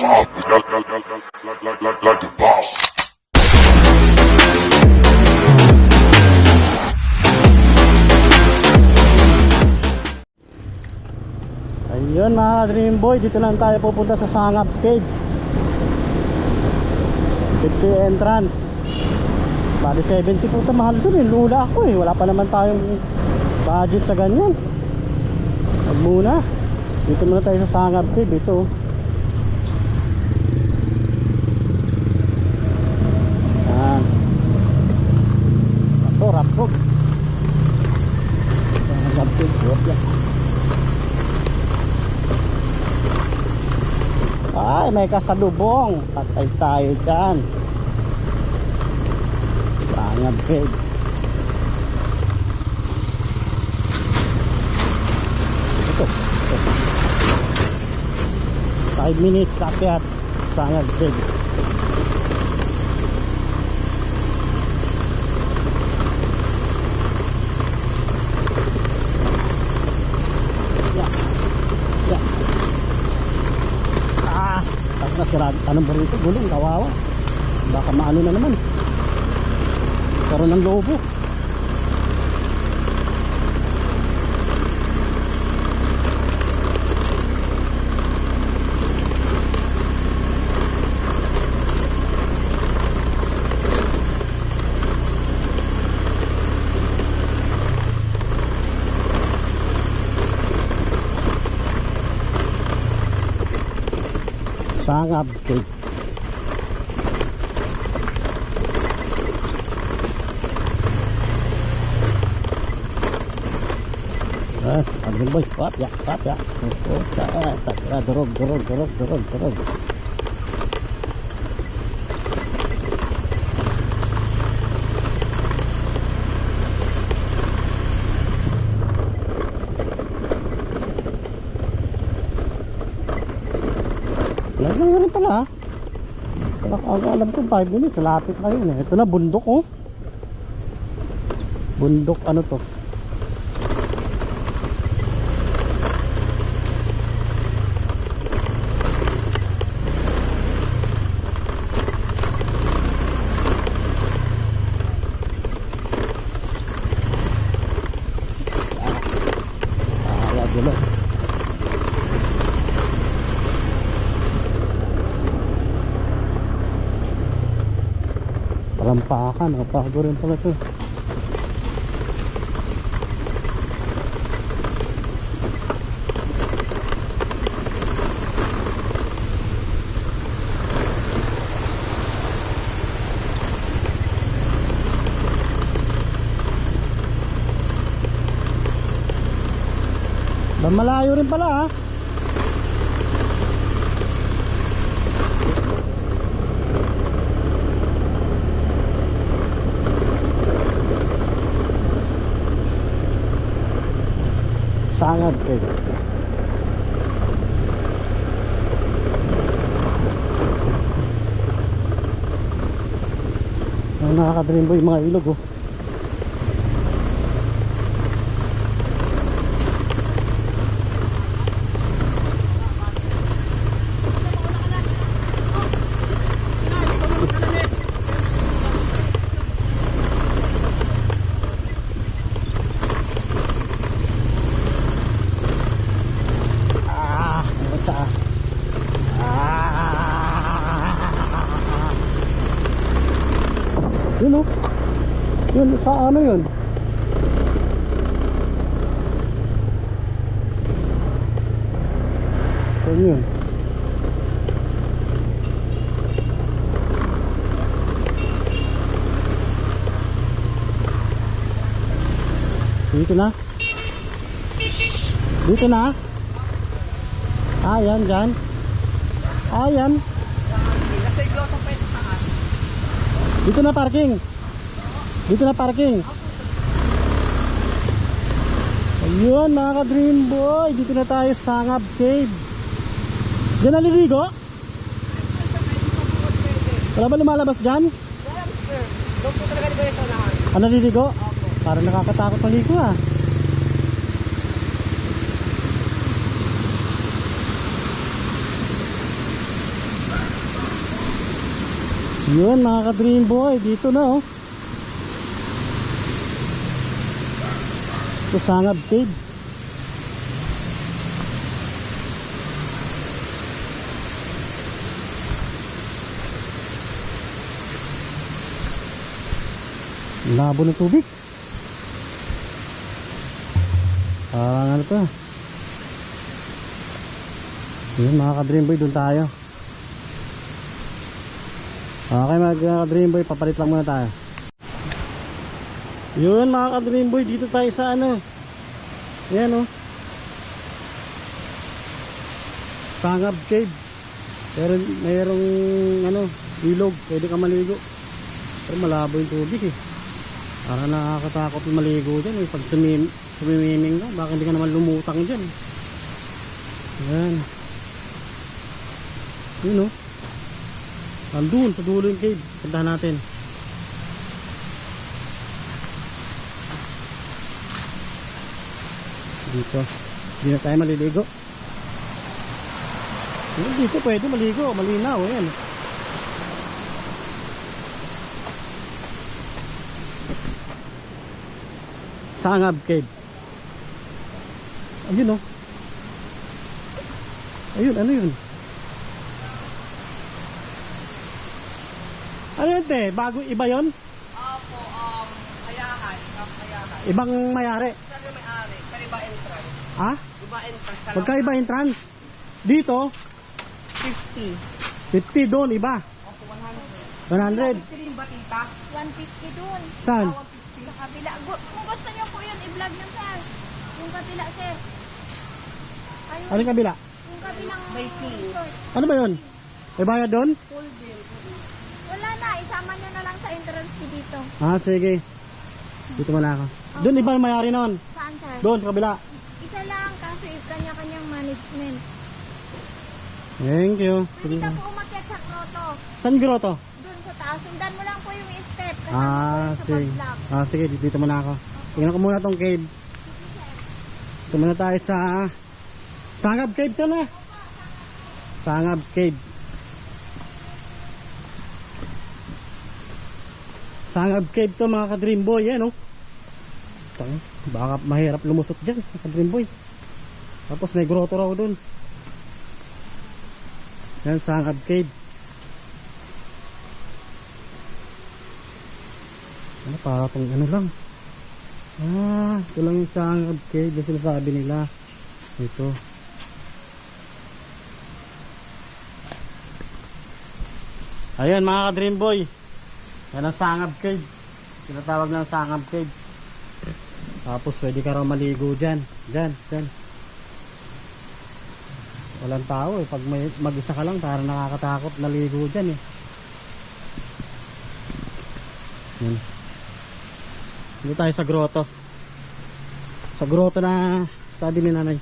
top like the boss. Ayun mga Dream Boy, dito lang tayo pupunta sa Sangab Cave. 50 entrance. Bali 70 po, mahal dun eh. Lula ako eh, wala pa naman tayong budget sa ganyan. Huwag muna. Dito muna tayo sa Sangab Cave. Ito yan. Ito, rock road. Sangab Cave, road yan. Ay, may kasalubong. Patay tayo dyan. Sangab Cave. Ito. 5 minutes kakyat. Sangab Cave. Nasiraan, anong ba rito? Gulong, kawawa. Baka maano na naman. Karoon ng lobo. Sangab Cave. Adun boy, pap ya. Oh, dorog. Lang pala ha. Alam ko 5 minutes, lapit na yun eh. Ito na, bundok oh. Bundok ano to? Gulo. Rampakan, nakapago rin pala ito. Malayo rin pala ha. Sangab Cave. Ang nakaka-dream boy mga ilog oh. Yun o. Yun sa ano yun? Yun. Dito na. Dito na. Ayan dyan. Ayan. Dito na parking. Dito na parking. Ayun mga ka-Dream Boy, dito na tayo sa Sangab Cave. Diyan naliligo? Wala ba lumalabas dyan? Doon po talaga di ba yung saunahan? Ah, naliligo? Parang nakakatakot maligo ah. Yun mga ka-dream boy, dito na oh. Sa Sangab Cave. Labo ng tubig. Parang ano to. Yun mga ka-dream boy, dun tayo. Okay mga ka-dream boy, papalit lang muna tayo. Yun mga ka-dream boy, dito tayo sa ano. Yan oh. Sangab Cave. Pero mayroong ano, ilog, pwede ka maligo. Pero malabo yung tubig eh. Para nakakatakot yung maligo dyan eh. Pag sumimiming ka, baka hindi ka naman lumutang dyan. Yan. Yun oh. Andun sa dulo yung cave. Puntahan natin. Dito. Hindi na tayo maliligo. Dito pwede maligo. Malinaw. Ayan. Sangab Cave. Ayun oh. Ayun, ano yun? Ano yun te? Bago, iba yun? Opo, kayahan. Kayahan. Ibang mayari? Saan yung may-ari? Pero iba entrance. Ha? Iba entrance. Magkaiba entrance? Dito? 50. 50 doon, iba. Opo, 100. 100. 50 rin ba, tita? 150 dun. Saan? Sa kabila. Kung gusto nyo po yun, i-vlog nyo sir. Yung kabila sir. Ayun. Ano yung kabila? Yung kabilang May fee. resort. Ano ba yun? May bayad doon? Full bill. Wala na. Isama nyo na lang sa entrance fee dito. Ah, sige. Dito muna ako. Doon iba yung mayari noon. Saan sir? Doon sa kabila. Isa lang. Kaso kanya-kanyang management. Thank you. Pwede ka po umakyat sa grotto. Saan grotto? Dun sa taas. Sundan mo lang po yung step. Kasama Ah, po yung sa sige. pag-vlog. Ah, sige. Dito muna ako. Tingnan ko muna tong cave. Dito muna tayo sa Sangab Cave to na. Sangab Cave. Sangab Cave to mga ka-dream boy. Yan oh. Baka mahirap lumusot dyan mga ka-dream boy. Tapos may grotto raw dun. Yan Sangab Cave. Ano para tong ano lang. Ah, ito lang yung Sangab Cave. Yung sinasabi nila. Ito. Ayan mga ka-dream boy. Yan ang Sangab Cave. Tinatawag ng Sangab Cave. Tapos pwede ka raw maligo dyan. Dyan. Walang tao eh. Pag mag-isa ka lang, parang nakakatakot naligo dyan eh. Yan. Dito tayo sa grotto. Sa grotto na sabi ni nanay.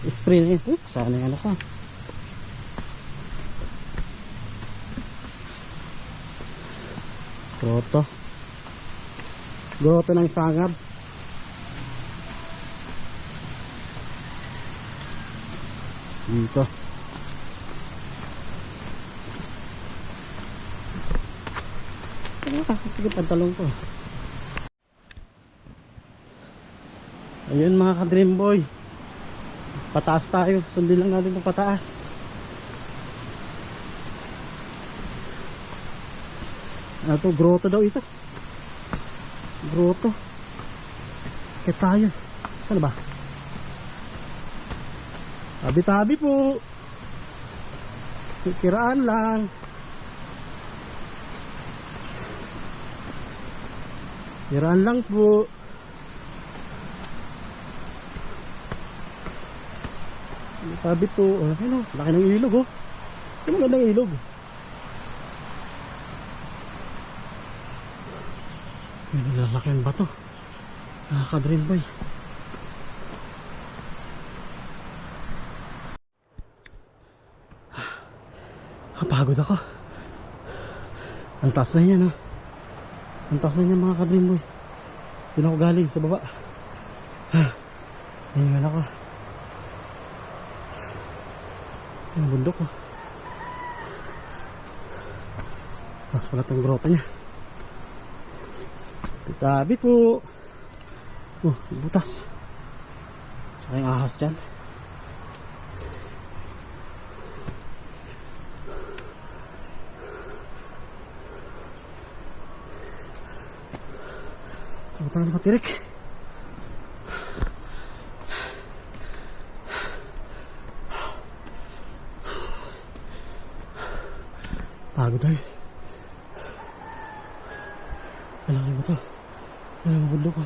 Spray na yun. Sana yung ano ka. Grotto ng Sangab. Dito. Sige, pantalong ko. Ayun mga ka-dream boy. Pataas tayo. Sundin lang natin itong pataas. Ano to? Grotto daw ito. Grotto. Kaya tayo. Saan ba? Tabi-tabi po. Kiraan lang. Kiraan lang po. Tabi po. Ano? Laki ng ilog oh. Ano magandang ilog? May nilalaking bato. Nakaka-dream boy. Pagod ako. Ang taas na yan ha. Ang taas na yan mga ka-dream boy. Doon ako galing sa baba. Nahingal ako. Ang bundok ko. Mas pala itong grotto niya. Tabi po. Oh, butas. Tsaka yung ahas dyan. Tawag na matirik. Pagod tayo. Malaki ba ito? Malaki ba bundok ko?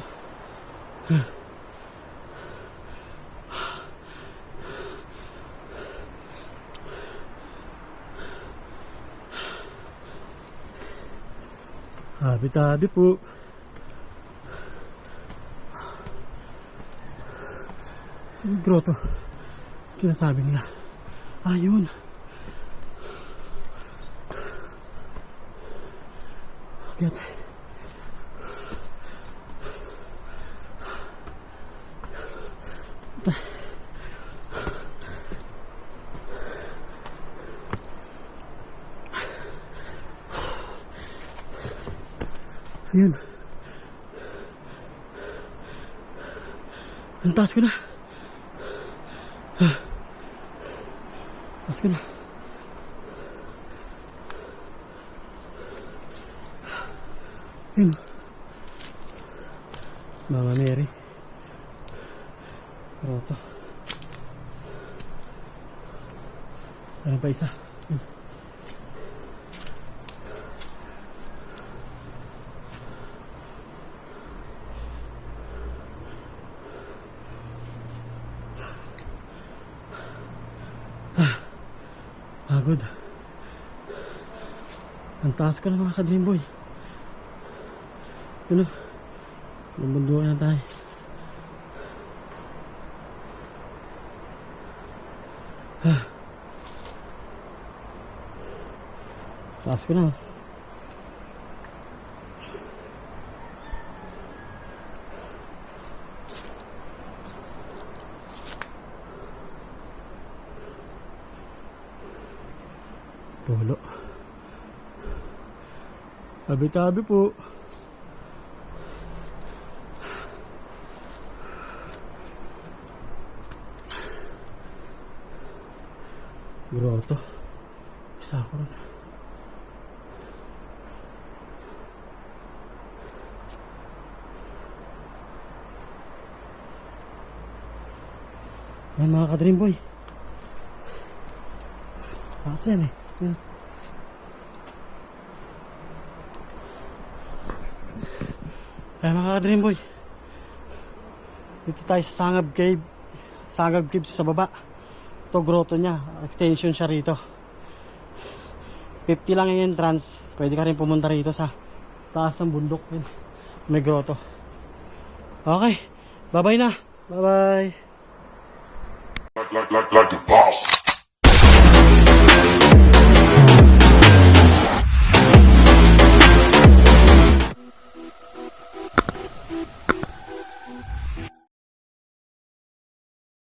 Tabi-tabi po. Saan yung grotto? Sinasabi nila. Ayun. Get. Ayun. Ang taas ko na. Taas ko na. Ayun. Mama Mary. Roto. Ano pa isa? Ayun. Pagod. Ang taas ko na mga ka-Dreamboy. Yun o. Lumunduan na tayo. Taas ko na. Tulo. Tabi-tabi po. Grotto. Isa ako rin. Ayan mga ka-Dreamboy. Taas yan eh. Ayan. Ayan mga ka-Dreamboy. Dito tayo sa Sangab Cave. Sangab Cave sa baba. Ito grotto niya. Extension siya rito. 50 lang yung entrance. Pwede ka rin pumunta rito sa taas ng bundok. May grotto. Okay. Bye bye na. Bye bye. Like the boss.